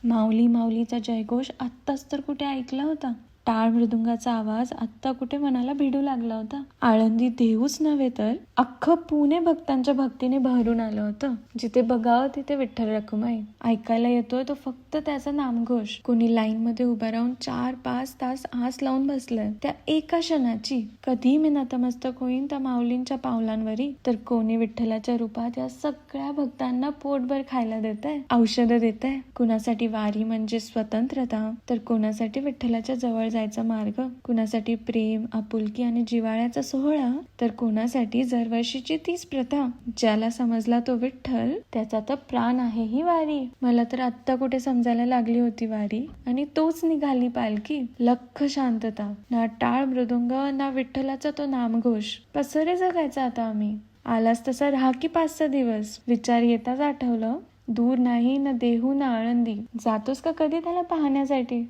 माऊली माऊलीचा जयघोष आत्ताच तर कुठे ऐकला होता. टाळ मृदुंगाचा आवाज आत्ता कुठे मनाला भिडू लागला होता. आळंदी देऊच नव्हे तर अख्खं पुणे भक्तांच्या भक्तीने भरून आलं होतं. जिथे बघावं तिथे विठ्ठल रखुमाई. ऐकायला येतोय तो फक्त त्याचा नामघोष. कोणी लाईन मध्ये उभा राहून 4-5 तास आस लावून बसलंय त्या एका क्षणाची. कधी मी नतमस्तक होईन त्या माऊलींच्या पावलांवरी, तर कोणी विठ्ठलाच्या रूपात या सगळ्या भक्तांना पोटभर खायला देत आहे, औषधं देत आहे. कुणासाठी वारी म्हणजे स्वतंत्रता, तर कोणासाठी विठ्ठलाच्या जवळ जायचा मार्ग, कुणासाठी प्रेम, आपुलकी आणि जिव्हाळ्याचा सोहळा, तर कोणासाठी दरवर्षीची तीच प्रथा. ज्याला समजला तो विठ्ठल त्याचा तर प्राण आहे ही वारी. मला तर आत्ता कुठे समजायला लागली होती वारी, आणि तोच निघाली पालखी. लख शांतता, ना टाळ मृदुंग ना विठ्ठलाचा तो नामघोष. कसं जगायचं आता आम्ही? आलास तसा राहा की 5-6 दिवस. विचार येताच आठवलं, दूर नाही ना देहू ना आळंदी. जातोस का कधी त्याला पाहण्यासाठी?